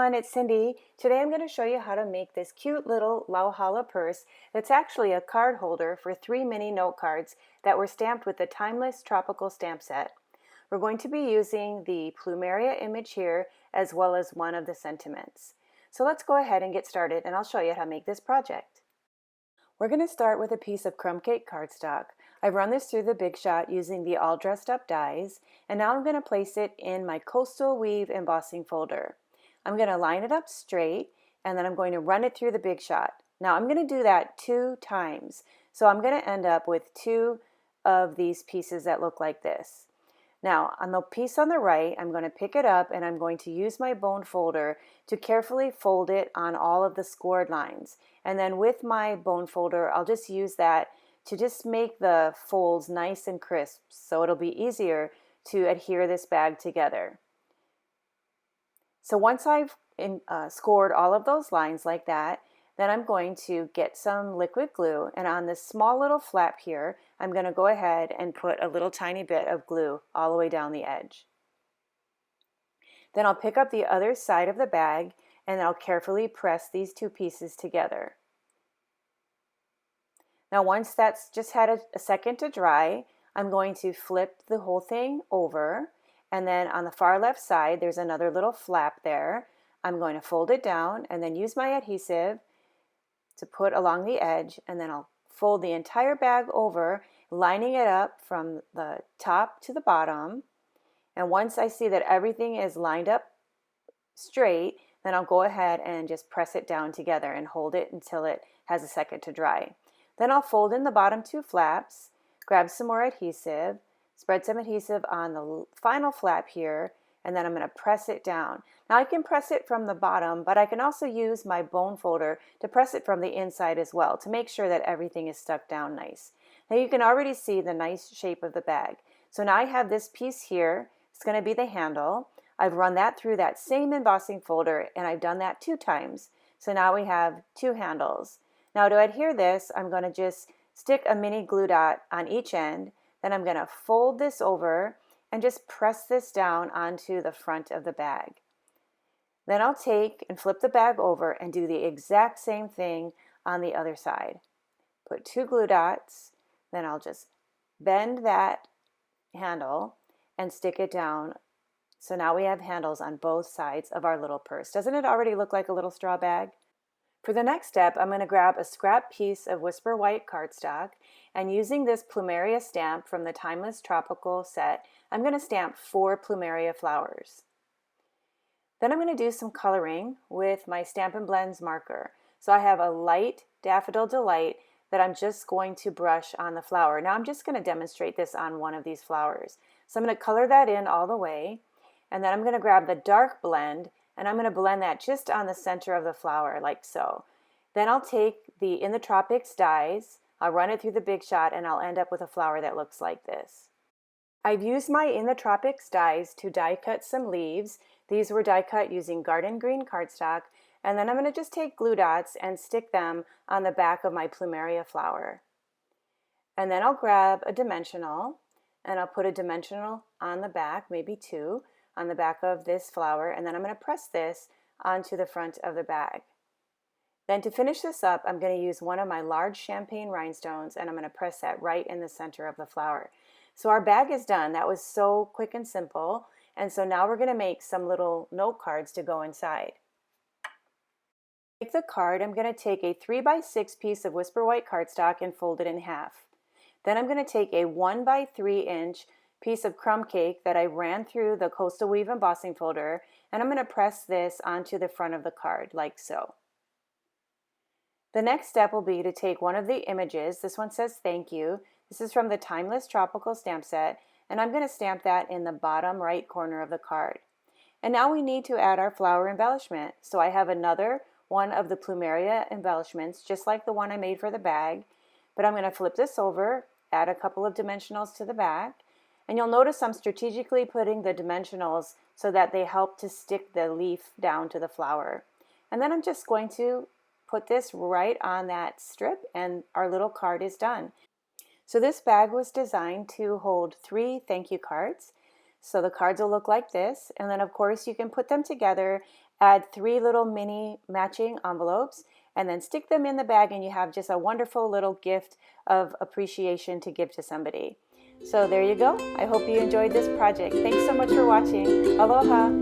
everyone, it's Cindy. Today I'm going to show you how to make this cute little Lauhala purse that's actually a card holder for 3 mini note cards that were stamped with the Timeless Tropical Stamp Set. We're going to be using the plumeria image here as well as one of the sentiments. So let's go ahead and get started and I'll show you how to make this project. We're going to start with a piece of crumb cake cardstock. I've run this through the Big Shot using the all dressed up dies, and now I'm going to place it in my Coastal Weave embossing folder. I'm going to line it up straight and then I'm going to run it through the Big Shot. Now I'm going to do that 2 times, so I'm going to end up with 2 of these pieces that look like this. Now on the piece on the right, I'm going to pick it up and I'm going to use my bone folder to carefully fold it on all of the scored lines. And then with my bone folder, I'll just use that to just make the folds nice and crisp so it'll be easier to adhere this bag together. So once I've scored all of those lines like that, then I'm going to get some liquid glue, and on this small little flap here, I'm going to go ahead and put a little tiny bit of glue all the way down the edge. Then I'll pick up the other side of the bag and I'll carefully press these 2 pieces together. Now once that's just had a second to dry, I'm going to flip the whole thing over, and then on the far left side there's another little flap there. I'm going to fold it down and then use my adhesive to put along the edge, and then I'll fold the entire bag over, lining it up from the top to the bottom. And once I see that everything is lined up straight, then I'll go ahead and just press it down together and hold it until it has a second to dry. Then I'll fold in the bottom 2 flaps, grab some more adhesive, spread some adhesive on the final flap here, and then I'm going to press it down. Now I can press it from the bottom, but I can also use my bone folder to press it from the inside as well to make sure that everything is stuck down nice. Now you can already see the nice shape of the bag. So now I have this piece here. It's going to be the handle. I've run that through that same embossing folder and I've done that 2 times. So now we have 2 handles. Now to adhere this, I'm going to just stick a mini glue dot on each end. Then I'm going to fold this over and just press this down onto the front of the bag. Then I'll take and flip the bag over and do the exact same thing on the other side. Put 2 glue dots, then I'll just bend that handle and stick it down. So now we have handles on both sides of our little purse. Doesn't it already look like a little straw bag? For the next step, I'm going to grab a scrap piece of Whisper White cardstock, and using this plumeria stamp from the Timeless Tropical set, I'm going to stamp 4 plumeria flowers. Then I'm going to do some coloring with my Stampin' Blends marker. So I have a light Daffodil Delight that I'm just going to brush on the flower. Now I'm just going to demonstrate this on one of these flowers. So I'm going to color that in all the way, and then I'm going to grab the dark blend and I'm going to blend that just on the center of the flower like so. Then I'll take the In the Tropics dies, I'll run it through the Big Shot, and I'll end up with a flower that looks like this. I've used my In the Tropics dies to die cut some leaves. These were die cut using garden green cardstock, and then I'm going to just take glue dots and stick them on the back of my plumeria flower. And then I'll grab a dimensional and I'll put a dimensional on the back, maybe 2, on the back of this flower, and then I'm going to press this onto the front of the bag. Then to finish this up, I'm going to use one of my large champagne rhinestones and I'm going to press that right in the center of the flower. So our bag is done. That was so quick and simple. And so now we're going to make some little note cards to go inside. To make the card, I'm going to take a 3x6 piece of Whisper White cardstock and fold it in half. Then I'm going to take a 1x3 inch piece of crumb cake that I ran through the Coastal Weave embossing folder, and I'm going to press this onto the front of the card like so. The next step will be to take one of the images. This one says thank you. This is from the Timeless Tropical Stamp Set, and I'm going to stamp that in the bottom right corner of the card. And now we need to add our flower embellishment. So I have another one of the plumeria embellishments, just like the one I made for the bag, but I'm going to flip this over, add a couple of dimensionals to the back, and you'll notice I'm strategically putting the dimensionals so that they help to stick the leaf down to the flower. And then I'm just going to put this right on that strip and our little card is done. So this bag was designed to hold 3 thank you cards. So the cards will look like this, and then of course you can put them together add 3 little mini matching envelopes, and then stick them in the bag, and you have just a wonderful little gift of appreciation to give to somebody. So there you go. I hope you enjoyed this project. Thanks so much for watching. Aloha!